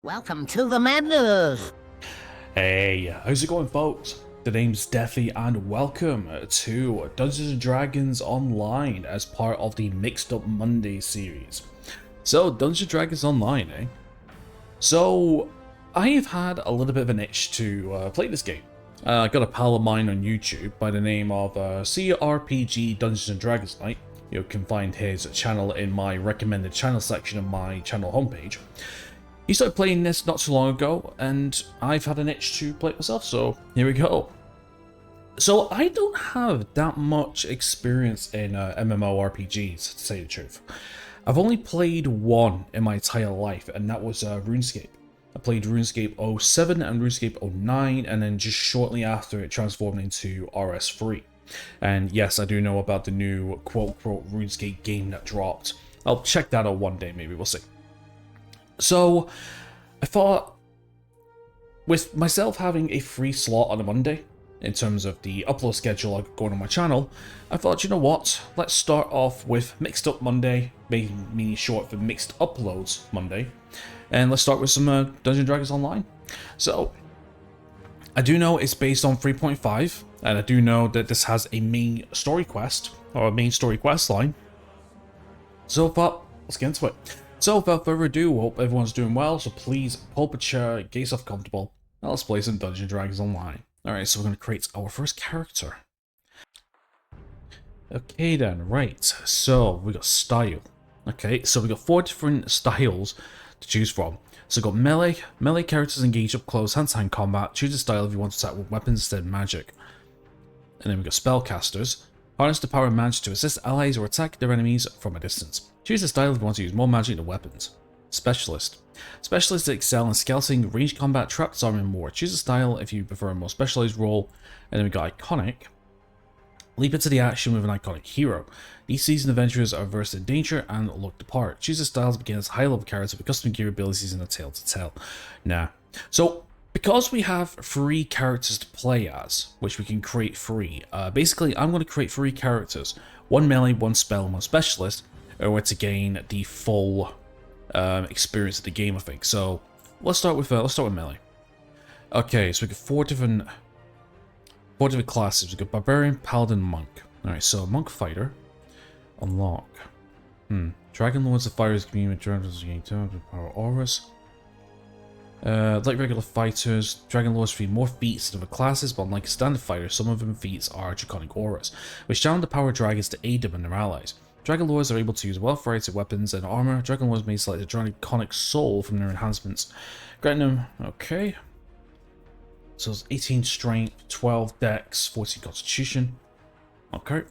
Welcome to the madness! Hey, how's it going, folks? The name's Deathy, and welcome to Dungeons & Dragons Online as part of the Mixed Up Monday series. So, Dungeons & Dragons Online, eh? So, I've had a little bit of an itch to play this game. I got a pal of mine on YouTube by the name of CRPG Dungeons & Dragons Night. You can find his channel in my recommended channel section of my channel homepage. He started playing this not too long ago, and I've had an itch to play it myself, so here we go. So I don't have that much experience in MMORPGs, to say the truth. I've only played one in my entire life, and that was RuneScape. I played RuneScape 07 and RuneScape 09, and then just shortly after it transformed into RS3. And yes, I do know about the new quote-unquote RuneScape game that dropped. I'll check that out one day, maybe, we'll see. So, I thought, with myself having a free slot on a Monday, in terms of the upload schedule I got going on my channel, I thought, you know what, let's start off with Mixed Up Monday, meaning short for Mixed Uploads Monday, and let's start with some Dungeons & Dragons Online. So, I do know it's based on 3.5, and I do know that this has a main story quest, or a main story quest line. So I thought, let's get into it. So without further ado, hope everyone's doing well, so please pull up a chair, get yourself comfortable, and let's play some Dungeons & Dragons Online. Alright, so we're going to create our first character. Okay then, right, so we got style. Okay, so we got 4 different styles to choose from. So we got melee characters engage up close, hand-to-hand combat, choose a style if you want to attack with weapons instead of magic. And then we got spellcasters. Harness the power of magic to assist allies or attack their enemies from a distance. Choose a style if you want to use more magic than weapons. Specialist. Specialists excel in scouting, ranged combat, traps, armor, and more. Choose a style if you prefer a more specialized role. And then we got iconic. Leap into the action with an iconic hero. These seasoned adventurers are versed in danger and look the part. Choose a style to begin as a high-level character with custom gear abilities and a tale to tell. So, because we have 3 characters to play as, which we can create free, basically I'm going to create 3 characters. 1 melee, 1 spell, and 1 specialist, in order to gain the full experience of the game, I think. So, let's start with melee. Okay, so we got 4 different classes. We got Barbarian, Paladin, Monk. Alright, so Monk Fighter. Unlock. Dragon Lords of Fighters can be dragons gain power auras. Like regular fighters, Dragon Lords feed more feats than other classes, but unlike standard fighters, some of them feats are draconic auras, which channel the power of dragons to aid them and their allies. Dragon Lords are able to use well-varied weapons and armor. Dragon Lords may select a draconic soul from their enhancements, granting them, okay. So it's 18 strength, 12 dex, 14 constitution. Okay.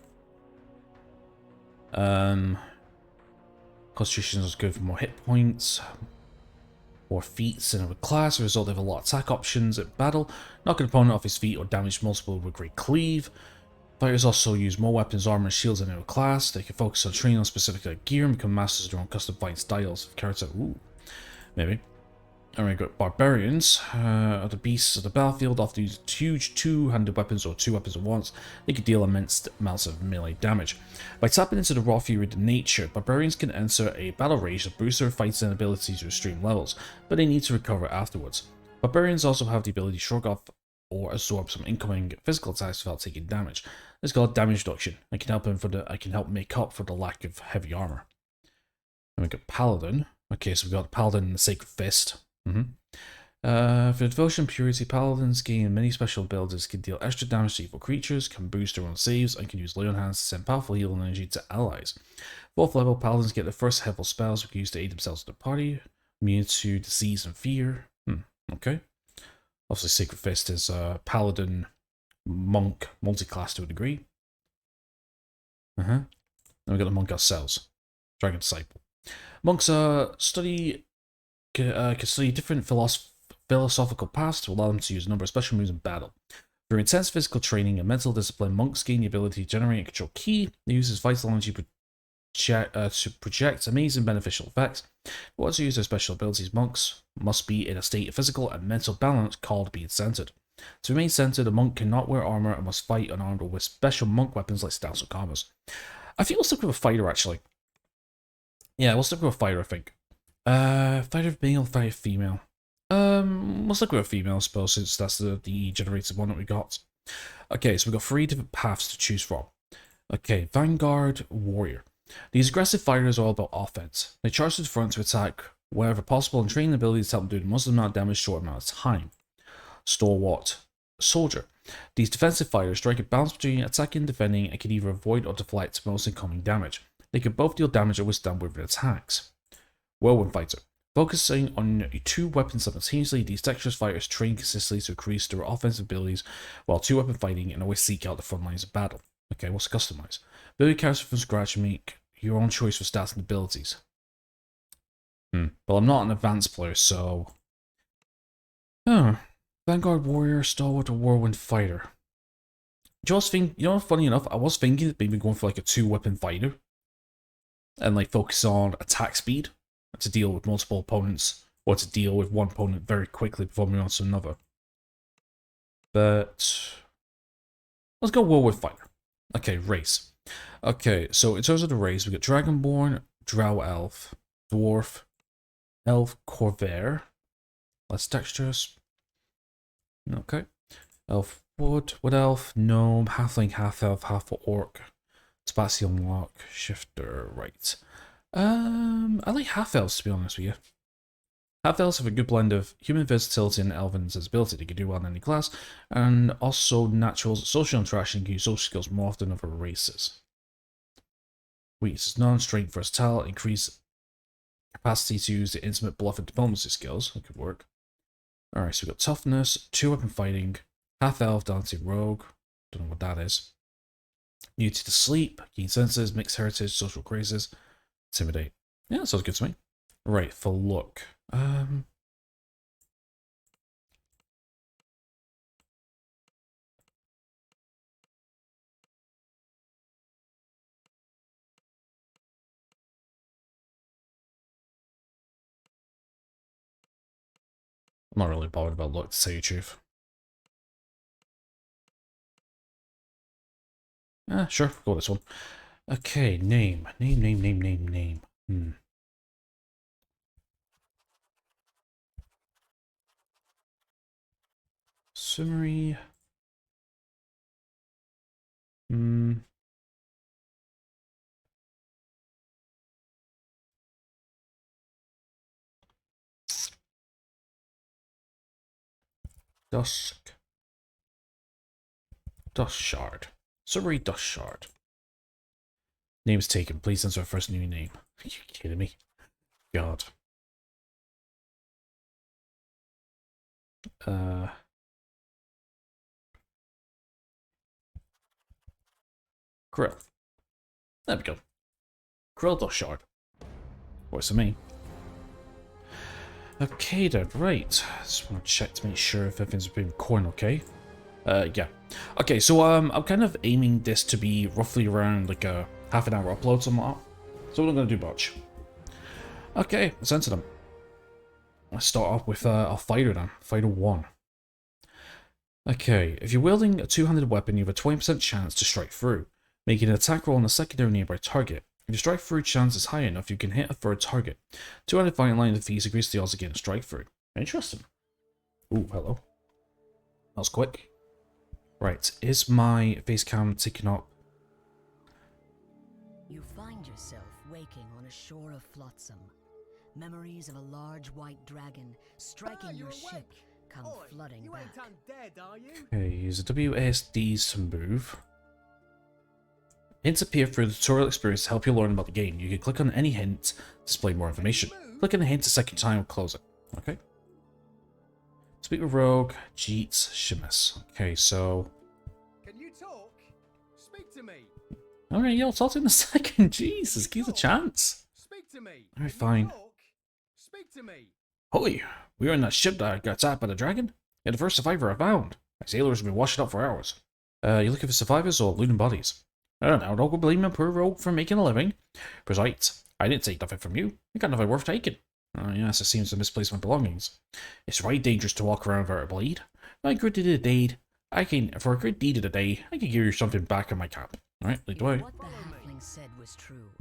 Constitution is good for more hit points. More feats in a class, as a result they have a lot of attack options at battle. Knock an opponent off his feet or damage multiple with great cleave. Fighters also use more weapons, armor, and shields in their class. They can focus on training on specific gear and become masters of their own custom fighting styles of character. Ooh, maybe. Alright, got barbarians. Are the beasts of the battlefield. Often use huge 2-handed weapons or 2 weapons at once. They can deal immense amounts of melee damage. By tapping into the raw fury of nature, barbarians can enter a battle rage that boosts their fighting ability to extreme levels, but they need to recover afterwards. Barbarians also have the ability to shrug off or absorb some incoming physical attacks without taking damage. This is called damage reduction. I can help make up for the lack of heavy armor. Then we got paladin. Okay, so we got paladin and the sacred fist. For devotion and purity, paladins gain many special abilities, can deal extra damage to evil creatures, can boost their own saves, and can use lay on hands to send powerful healing energy to allies. 4th level, paladins get their first level spells we can use to aid themselves in the party, immune to disease and fear. Okay. Obviously, Sacred Fist is paladin, monk, multi-class to a degree. Then we got the monk ourselves, Dragon Disciple. Monks can study different philosophical paths to allow them to use a number of special moves in battle. Through intense physical training and mental discipline, monks gain the ability to generate and control ki that uses vital energy to project amazing beneficial effects. In order to use their special abilities, monks must be in a state of physical and mental balance called being centered. To remain centered, a monk cannot wear armor and must fight unarmed or with special monk weapons like staves or commas. I think we'll stick with a fighter, actually. Yeah, we'll stick with a fighter, I think. Fighter male, fighter female. Let's look at a female, I suppose, since that's the generated one that we got. Okay, so we've got 3 different paths to choose from. Okay, Vanguard Warrior. These aggressive fighters are all about offense. They charge to the front to attack wherever possible and train abilities to help them do the most amount of damage short amount of time. Stalwart Soldier. These defensive fighters strike a balance between attacking and defending and can either avoid or deflect most incoming damage. They can both deal damage or withstand with their attacks. Whirlwind Fighter. Focusing on 2 weapons simultaneously, these dexterous fighters train consistently to increase their offensive abilities while 2-weapon fighting and always seek out the front lines of battle. Okay, what's customized? Build your character from scratch and make your own choice for stats and abilities. Well, I'm not an advanced player, so... Vanguard Warrior, Stalwart, or Whirlwind Fighter. You know, funny enough, I was thinking maybe going for like a 2-weapon fighter. And like focus on attack speed to deal with multiple opponents, or to deal with one opponent very quickly before moving on to another. But let's go Whirlwind Fighter. Okay, race. Okay, so in terms of the race, we got Dragonborn, Drow Elf, Dwarf, Elf Corvair, less dexterous. Okay. Elf Wood Elf, Gnome, Halfling, Half Elf, Half Orc, Spatial Lock, Shifter, right. I like Half Elves, to be honest with you. Half Elves have a good blend of human versatility and elven sensibility. They can do well in any class, and also natural social interaction can use social skills more often than other races. Weaknesses: non-strength, versatile, increase capacity to use the intimate bluff and diplomacy skills. That could work. Alright, so we've got toughness, 2-weapon fighting, half elf, dancing rogue. Don't know what that is. Immunity to sleep, keen senses, mixed heritage, social graces, intimidate. Yeah, that sounds good to me. Right, for look. I'm not really bothered about look, to tell you the truth. Sure, go with this one. Okay, name. Name. Summary. Dusk. Dust Shard. Summary Dust Shard. Name's taken. Please enter first new name. Are you kidding me? God. Grill. There we go. Grill Dust Shard. Works for me. Okay then, right. Just want to check to make sure if everything's been recording okay. Yeah. Okay, so I'm kind of aiming this to be roughly around like a half an hour upload, something like that. So we're not going to do much. Okay, let's enter them. Let's start off with a fighter then. Fighter 1. Okay, if you're wielding a two-handed weapon, you have a 20% chance to strike through, making an attack roll on a secondary nearby target. If your strike through chance is high enough, you can hit a third target. Two-handed fighting line defeats increase the odds against strike through. Interesting. Ooh, hello. That was quick. Right, is my face cam ticking up? You find yourself waking on a shore of flotsam. Memories of a large white dragon striking your ship come flooding back. Undead, are you? Okay, use the WASDs to move. Hints appear through the tutorial experience to help you learn about the game. You can click on any hint to display more information. Click on the hint a second time and close it. Okay. Speak with Rogue, Jeets, Shimus. Okay, so... Can you talk? Speak to me. Alright, yeah, I'll talk to him in a second. Jesus, give us a chance. Speak to me. Alright, Can fine. you talk? Speak to me. Holy, we were in that ship that got attacked by the dragon? You're the first survivor I found. My sailors have been washing up for hours. You looking for survivors or looting bodies? I don't know, don't go blame my poor rogue for making a living. Besides, I didn't take nothing from you. You got nothing worth taking. Oh yes, it seems to misplace my belongings. It's right dangerous to walk around without a blade. For a good deed of the day, I can give you something back in my cap. Alright, lead the way. What the halfling said was true.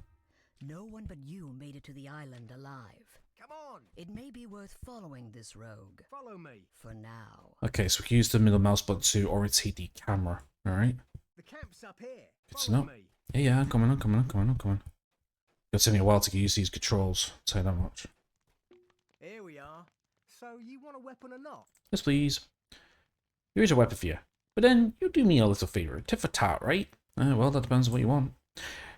No one but you made it to the island alive. Come on. It may be worth following this rogue. Follow me. For now. Okay, so we can use the middle mouse button to orientate the camera. Alright. The camp's up here. Good to Follow know. me. Yeah, I'm coming, I'm coming, I'm coming, I'm coming. It'll take me a while to get used to these controls, I'll tell you that much. Here we are. So you want a weapon or not? Yes, please. Here's a weapon for you. But then, you do me a little favor. Tit for tat, right? Well, that depends on what you want.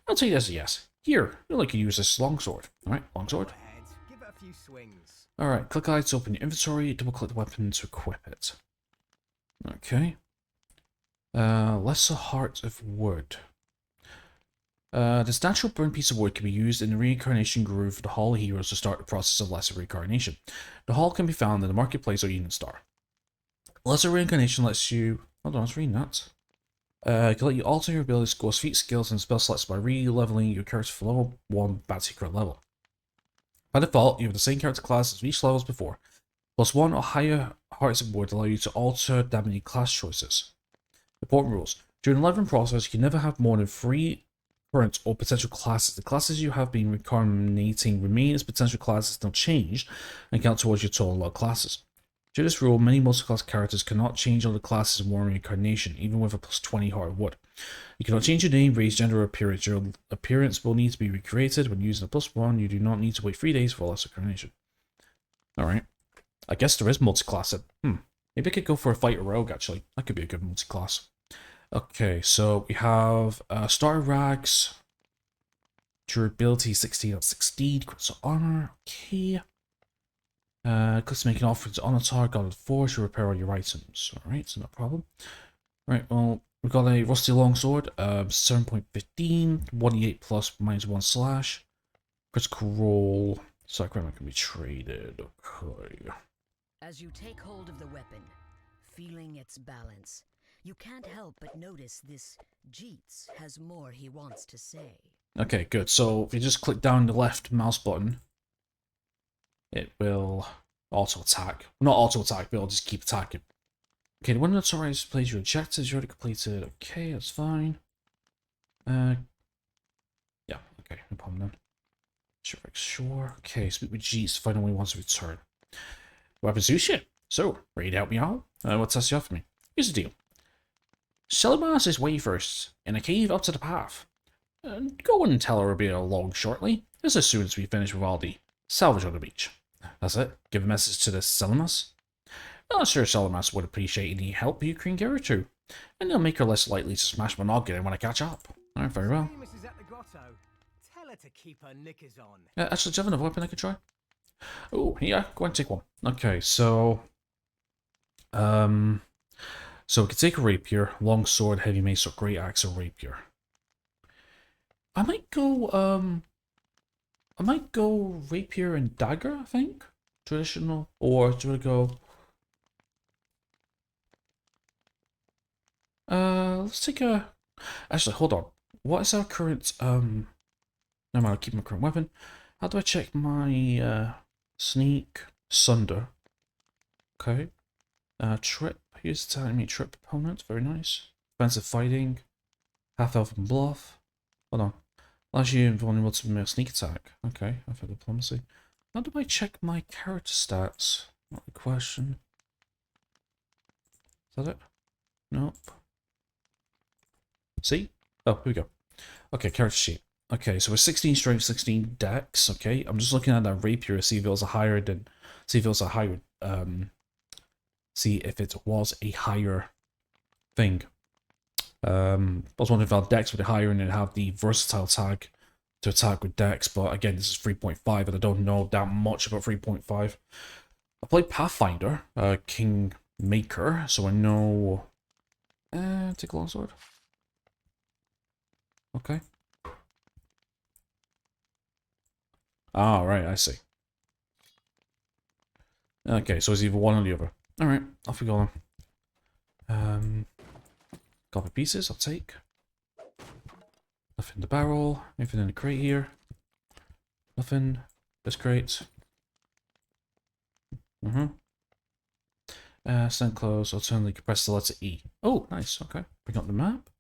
I'll take it as a yes. Here, you'll like to use this longsword. Alright, longsword. Go ahead. Give it a few swings. Alright, click I to open your inventory, double click the weapon to equip it. Okay. Lesser Heart of Wood. This natural burned piece of wood can be used in the reincarnation groove for the Hall of Heroes to start the process of lesser reincarnation. The hall can be found in the marketplace or Unit Star. Lesser reincarnation lets you... Hold on, I was reading that. It can let you alter your abilities, scores, feat skills, and spell selects by re-leveling your character for level 1 Bad Secret level. By default, you have the same character class as each level as before. Plus 1 or higher Hearts of Wood allow you to alter damaging class choices. Important rules. During the leveling process, you can never have more than 3 current or potential classes. The classes you have been reincarnating remain as potential classes until changed and count towards your total log classes. Due to this rule, many multi-class characters cannot change other classes in one reincarnation, even with a plus 20 Heart of Wood. You cannot change your name, race, gender, or appearance. Your appearance will need to be recreated. When using a plus 1, you do not need to wait 3 days for a lesser reincarnation. Alright. I guess there is multi-class. Maybe I could go for a fighter rogue, actually. That could be a good multi-class. Okay, so we have Star Rags. Durability 16 out of 16. Critical armor. Okay. Clicks make an offer to honor target on the forge to repair all your items. Alright, so no problem. Right, well, we've got a rusty longsword, 7.15, 1d8 plus -1 slash. Critical roll. Sacrament can be traded. Okay. As you take hold of the weapon, feeling its balance, you can't help but notice this Jeets has more he wants to say. Okay, good. So if you just click down the left mouse button, it will auto attack. Not auto attack, but it'll just keep attacking. Okay, the window that's already displays your objectives. You already completed. Okay, that's fine. Yeah, okay, no problem then. Sure. Okay, speak with Jeets to find out when he wants to return. Weapon sushi. So, ready to help me out? What test you have for me? Here's the deal. Celimas is way first, in a cave up to the path. Go and tell her we'll be along shortly, as soon as we finish with all the salvage on the beach. That's it. Give a message to the Celimas. I'm sure Celimas would appreciate any help you can give her to, and they'll make her less likely to smash my noggin when I catch up. Alright, very well. Mrs. at the grotto. Tell her to keep her knickers on. Actually, do you have another weapon I could try? Oh, yeah, go ahead and take one. Okay, so... So we could take a rapier, long sword, heavy mace, or great axe, or rapier. I might go rapier and dagger, I think. Traditional. Or do you want to go... let's take a... Actually, hold on. What is our current, No matter, I'll keep my current weapon. How do I check my, sneak? Sunder. Okay. Trip. Here's the enemy trip opponent. Very nice. Defensive fighting. Half elf and bluff. Hold on. Allows you invulnerable to sneak attack. Okay. I've had diplomacy. How do I check my character stats? Not the question. Is that it? Nope. See? Oh, here we go. Okay, character sheet. Okay, so we're 16 strength, 16 dex. Okay, I'm just looking at that rapier to see if it was a higher than. See if it was a higher. See if it was a higher thing. I was wondering if our dex would be higher and it'd have the versatile tag to attack with dex, but again, this is 3.5 and I don't know that much about 3.5. I played Pathfinder, King Maker, so I know... take a longsword. Okay. Ah, right, I see. Okay, so it's either one or the other. Alright, off we go then. Copper pieces, I'll take. Nothing in the barrel, anything in the crate here. Nothing. This crate. Stand close, alternately press the letter E. Oh, nice, okay. Bring up the map.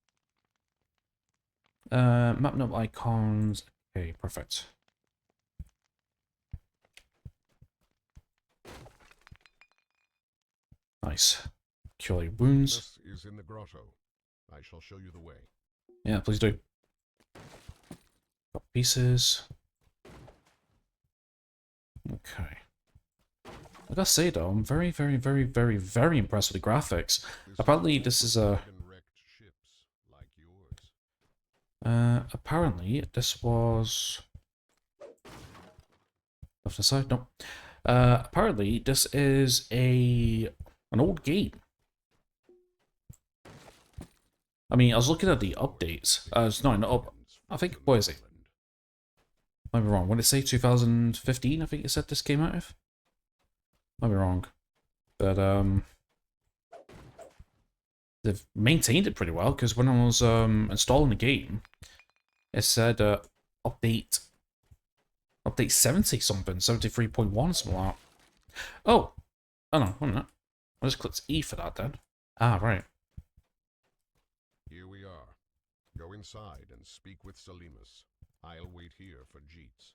Map note icons. Okay, perfect. Nice. Cure your wounds. This is in the grotto. I shall show you the way. Yeah, please do. Got pieces. Okay. I gotta say though, I'm very, very, very, very, very impressed with the graphics. Apparently this is a... apparently this was... Off the side? No. Apparently this is an old game. I mean, I was looking at the updates. It's not an up... I think, what is it? Might be wrong. When it say 2015, I think it said this came out of? Might be wrong. But, they've maintained it pretty well, because when I was, installing the game, it said, update 70 something, 73.1, something like that. Oh! Oh no, wait a minute. I just clicked E for that then. Ah, right. Here we are. Go inside and speak with Salimus. I'll wait here for Jeets.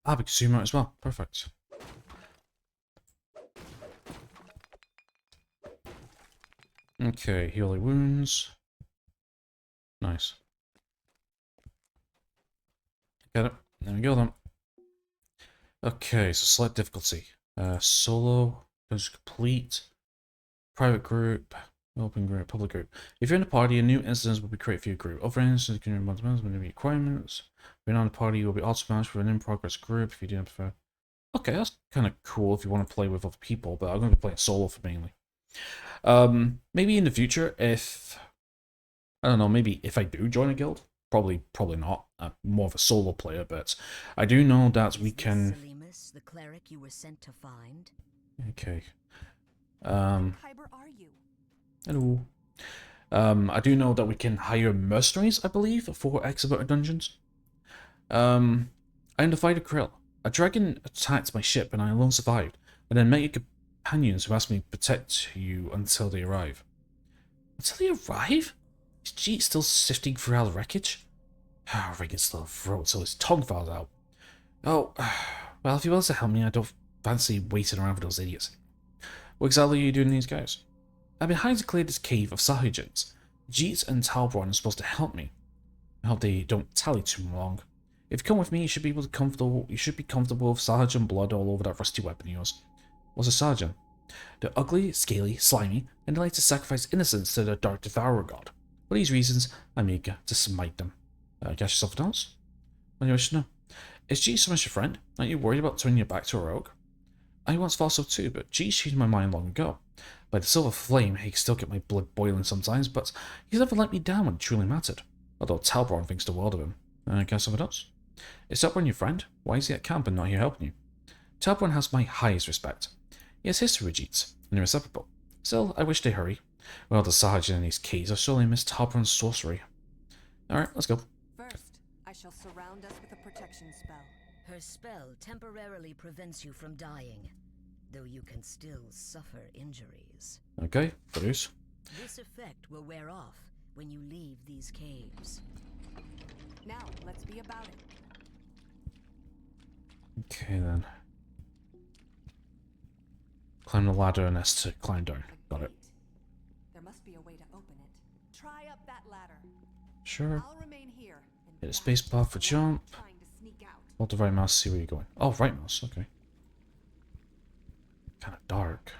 Ah, we can zoom out as well. Perfect. Okay, heal your wounds. Nice. Get it. There we go then. Okay, so select difficulty. Solo, goes complete, private group, open group, public group. If you're in a party, a new instance will be created for your group. Other instances can be requirements. If you're not in a party, you will be auto-managed for an in-progress group if you do prefer. Okay, that's kind of cool if you want to play with other people, but I'm going to be playing solo for mainly. Maybe in the future, if... I don't know, maybe if I do join a guild. Probably not. I'm more of a solo player, but I do know that we can... Salimus, the cleric you were sent to find? Okay. Kyber are you? Hello. I do know that we can hire mercenaries, I believe, for X amount of dungeons. I identified a krill. A dragon attacked my ship and I alone survived, and then met your companions who asked me to protect you until they arrive. Until they arrive? Is Jeet still sifting through our wreckage? Regan's little throat till his tongue falls out. Oh, well, if he wants to help me, I don't fancy waiting around for those idiots. What exactly are you doing these guys? I've been hired to clear this cave of Sahajins. Jeet and Talbron are supposed to help me. I hope they don't tally too long. If you come with me, you should be comfortable with Sahajan blood all over that rusty weapon of yours. What's a Sahajan? They're ugly, scaly, slimy, and they like to sacrifice innocents to the dark devourer god. For these reasons, I'm eager to smite them. Get yourself a dance? What do you wish to know? Is G so much your friend? Aren't you worried about turning your back to a rogue? I once thought so too, but G's changed my mind long ago. By the silver flame, he can still get my blood boiling sometimes, but he's never let me down when it truly mattered. Although Talbron thinks the world of him. Get someone else? Is Talbron your friend? Why is he at camp and not here helping you? Talbron has my highest respect. He has history with Jeets, and they're inseparable. Still, I wish they hurry. Well, the Sahajin and these keys are surely Miss Talbron's sorcery. Alright, let's go. First, I shall surround us with a protection spell. Her spell temporarily prevents you from dying, though you can still suffer injuries. Okay, produce. This effect will wear off when you leave these caves. Now, let's be about it. Okay then. Climb the ladder and S to climb down. Got it. There must be a way to open it. Try up that ladder. Sure. I'll remain here. Hit a space bar for jump. Trying to sneak out. Hold the right mouse to see where you're going. Oh, right mouse, okay. Kind of dark.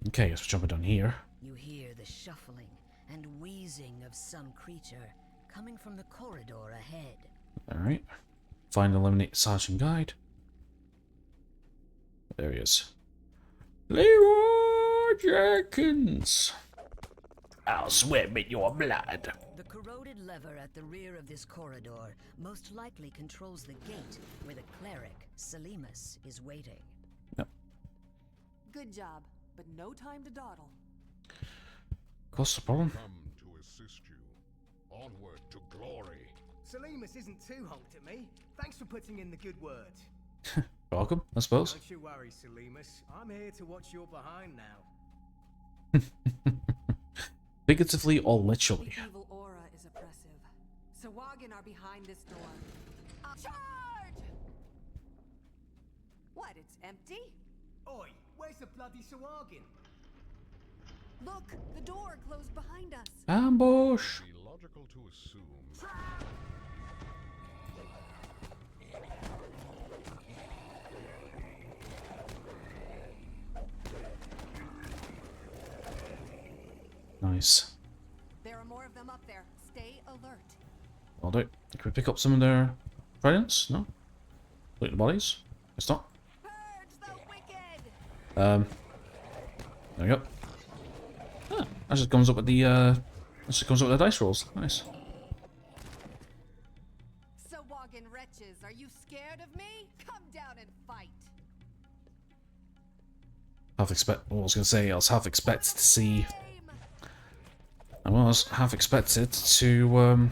Okay, guess we're jumping down here. You hear the shuffling and wheezing of some creature coming from the corridor ahead. Alright. Find and eliminate Sergeant Guide. There he is. Leroy Jenkins! I'll swim in your blood. The corroded lever at the rear of this corridor most likely controls the gate where the cleric, Salimus, is waiting. Yep. Good job, but no time to dawdle. What's the problem? Come to assist you. Onward to glory. Salimus isn't too honked at me. Thanks for putting in the good word. Welcome, I suppose. Don't you worry, Salimus. I'm here to watch your behind now. Figuratively or The literally. evil aura is oppressive. Sawagin are behind this door. Charge! It's empty? Oi, where's the bloody Sawagin? Look, the door closed behind us. Ambush! It'd be logical to assume. Nice. There are more of them up there. Stay alert. I'll do it. Can we pick up some of their tridents? No? Loot the bodies? It's not. Purge the wicked! There we go. Ah, that just comes up with the dice rolls. Nice. Sawagin wretches, are you scared of me? Come down and fight. I was gonna say I was half expected to see. Aim! I was half expected to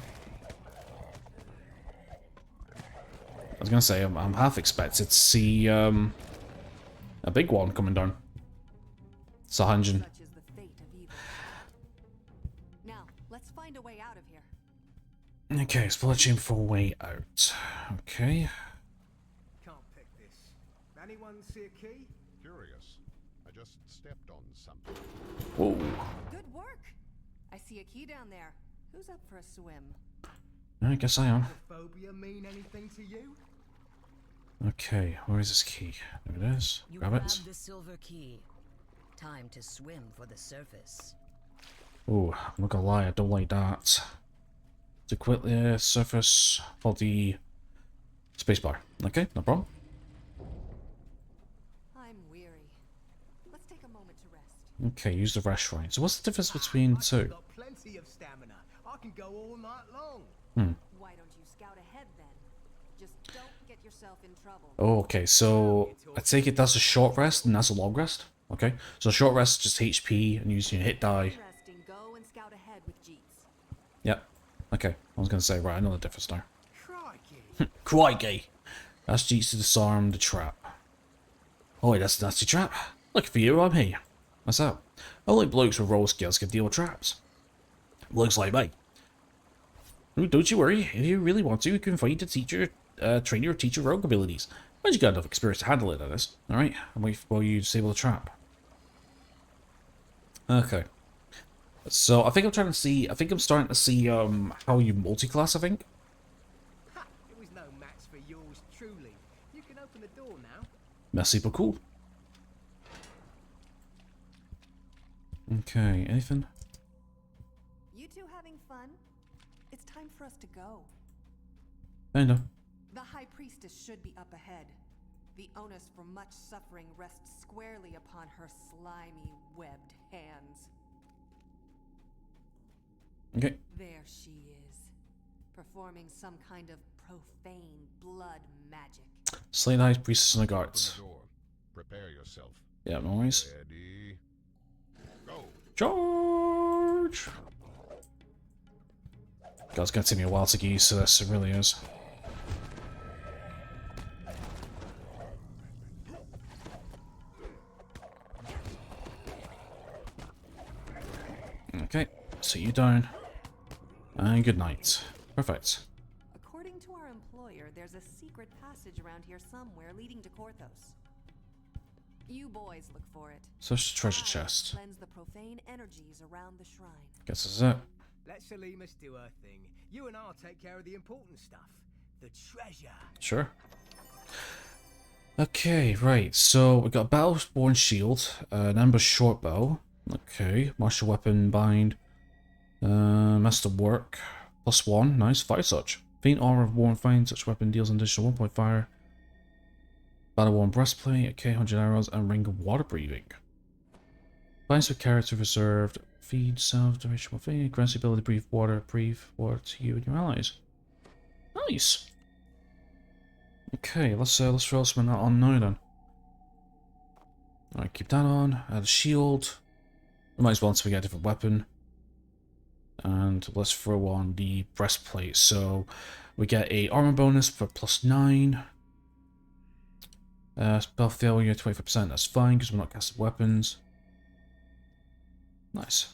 I was gonna say I'm half expected to see a big one coming down. Sahanjin. Such is the fate of evil. Now, let's find a way out of here. Okay, splurging for a way out. Okay. Can't pick this. Anyone see a key? Curious. I just stepped on something. Whoa. Good work. I see a key down there. Who's up for a swim? I guess I am. Phobia mean anything to you? Okay, where is this key? There it is. You Grab grab it. the silver key. Time to swim for the surface. Oh, I'm not gonna lie, I don't like that. To quit the surface for the spacebar. Okay, no problem. I'm weary. Let's take a moment to rest. Okay, use the rest shrine. So what's the difference between the two? I've got plenty of stamina. I can go all night long. Why don't you scout ahead then? Just don't get yourself in trouble. Oh, okay, so I take it that's a short rest and that's a long rest. Okay, so short rest just HP and use your hit die. Resting, go and scout ahead with Jeets. Yep. Okay, I was gonna say, right, I know the difference now. Crikey. Crikey! That's Jeets to disarm the trap. Oh, wait, that's a nasty trap. Look for you, I'm here. What's up? Only blokes with roll skills can deal with traps. Blokes like me. Oh, don't you worry, if you really want to, you can find a teacher, train your teacher rogue abilities. Once you got enough experience to handle it, that is. Alright, and wait while you disable the trap. Okay. So, I think I'm starting to see, how you multi-class, I think. Ha! It was no match for yours truly. You can open the door now. Messy but cool. Okay, anything? You two having fun? It's time for us to go. Kinda. The High Priestess should be up ahead. The onus for much suffering rests squarely upon her slimy, webbed hands. Okay. There she is, performing some kind of profane blood magic. Slay the High Priestess and the Open guards. the door. Prepare yourself. Yeah, no worries. Ready. Go. Charge! God, it's gonna take me a while to get used to this, it really is. Okay, sit you down. And good night. Perfect. According to our employer, there's a secret passage around here somewhere leading to Korthos. You boys look for it. So it's a treasure I chest. Cleanse the profane energies around the shrine. Guess this is it. Let Salimus do her thing. You and I'll take care of the important stuff. The treasure. Sure. Okay, right. So we got a Battle-Born Shield, an Ambush Short Bow. Okay, Martial Weapon Bind. Master Work. +1. Nice. Fire Touch. Faint Aura of Warm Fine. Such weapon deals an additional 1 point fire. Battle-Worn Breastplate. Okay, 100 arrows. And Ring of Water Breathing. Binds with character reserved. Feed self-duration feed. Grants the ability to breathe water to you and your allies. Nice. Okay, let's throw some of that on now then. Alright, keep that on. Add a shield. We might as well until we get a different weapon. And let's throw on the breastplate. So we get a armor bonus for +9. Spell failure 25%. That's fine because we're not casting weapons. Nice.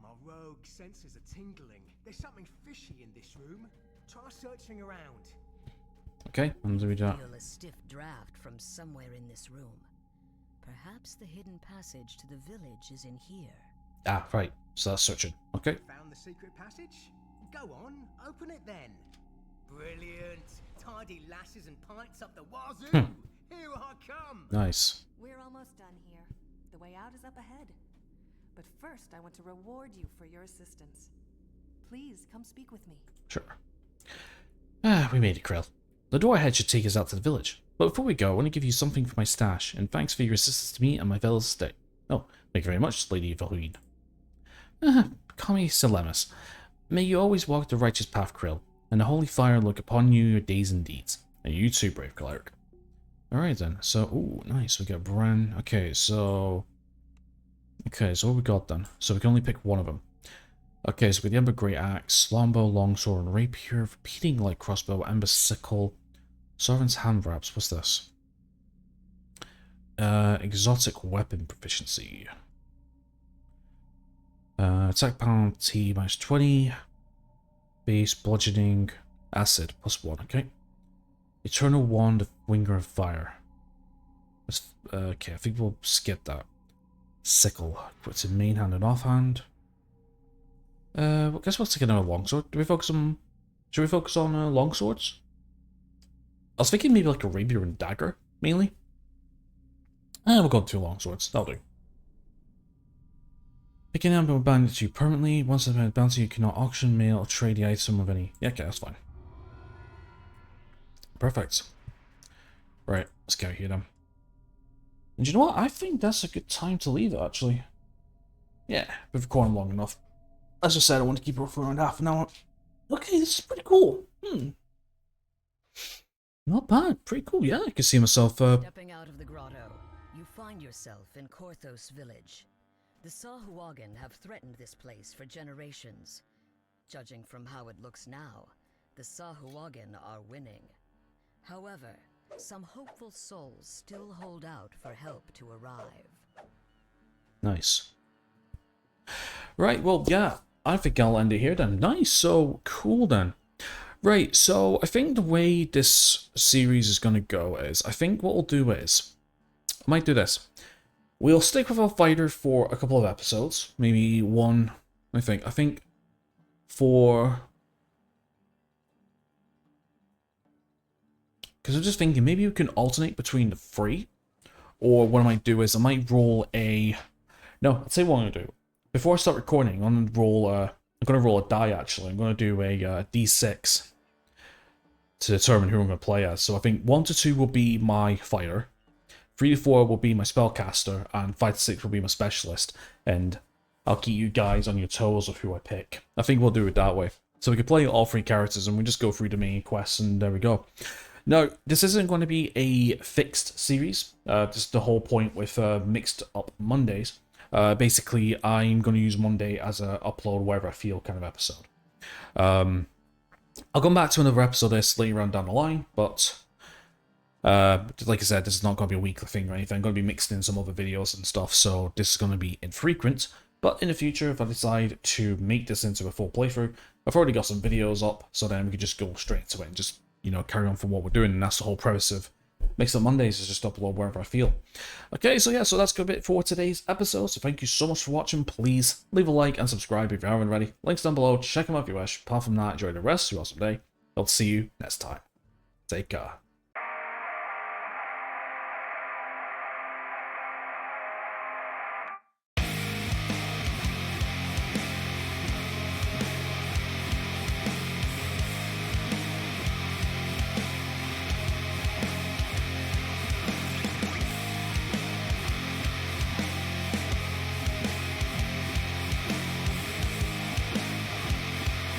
My rogue senses are tingling. There's something fishy in this room. Try searching around. Okay, and do we do that? Feel a stiff draft from somewhere in this room. Perhaps the hidden passage to the village is in here. Ah, right. So that's searching. Okay. Found the secret passage? Go on, open it then. Brilliant. Tidy lasses and pints up the wazoo. Here I come. Nice. We're almost done here. The way out is up ahead. But first, I want to reward you for your assistance. Please come speak with me. Sure. Ah, we made it, Krill. The door ahead should take us out to the village. But before we go, I want to give you something for my stash, and thanks for your assistance to me and my fellows stay. Oh, thank you very much, Lady Valheen. Call me Selemus. May you always walk the righteous path, Krill, and the holy fire look upon you your days and deeds. And you too, brave cleric. Alright then, so, ooh, nice, we got Bran. Okay, so what we got then? So we can only pick one of them. Okay, so we got the Ember Great Axe, Longbow, Longsword, and Rapier, Repeating Light Crossbow, Ember Sickle, Sovereign's Hand Wraps. What's this? Exotic Weapon Proficiency. Attack penalty minus 20. Base Bludgeoning, Acid +1. Okay. Eternal Wand of Winger of Fire. Okay, I think we'll skip that. Sickle. Puts in main hand and offhand. I guess we'll take another longsword. Should we focus on longswords? I was thinking maybe like a rapier and dagger, mainly. We'll go 2 longswords. That'll do. Picking up will bind it to you permanently. Once it's bounty, you cannot auction, mail, or trade the item of any. Yeah, okay, that's fine. Perfect. Right, let's get out here then. And you know what? I think that's a good time to leave it, actually. Yeah, we've recorded long enough. As I said, I want to keep it for around half an hour. Okay, this is pretty cool. Not bad. Pretty cool, yeah. I can see myself, Stepping out of the grotto, you find yourself in Korthos village. The Sahuagin have threatened this place for generations. Judging from how it looks now, the Sahuagin are winning. However, some hopeful souls still hold out for help to arrive. Nice. Right, well, yeah. I think I'll end it here then. Nice, so cool then. Right, so I think the way this series is going to go is, I think what we'll do is, I might do this. We'll stick with our fighter for a couple of episodes. Maybe one, I think for... Because I'm just thinking, maybe we can alternate between the 3. Or what I might do is, I might roll a... No, I'll tell you what I'm going to do. Before I start recording, I'm going to roll a die, actually. I'm going to do a d6 to determine who I'm going to play as. So I think 1 to 2 will be my fighter, 3 to 4 will be my spellcaster, and 5 to 6 will be my specialist. And I'll keep you guys on your toes of who I pick. I think we'll do it that way. So we can play all 3 characters, and we just go through the main quests, and there we go. Now, this isn't going to be a fixed series. Just the whole point with Mixed Up Mondays. Basically, I'm going to use Monday as a upload wherever I feel kind of episode. I'll come back to another episode of this later on down the line, but like I said, this is not going to be a weekly thing or anything. I'm going to be mixed in some other videos and stuff, so this is going to be infrequent. But in the future, if I decide to make this into a full playthrough, I've already got some videos up, so then we can just go straight to it and just, you know, carry on from what we're doing. And that's the whole premise of Mixed Up Mondays, is just upload wherever I feel. Okay, so yeah, so that's a good bit for today's episode. So thank you so much for watching. Please leave a like and subscribe if you haven't already. Links down below. Check them out if you wish. Apart from that, enjoy the rest of your awesome day. I'll see you next time. Take care.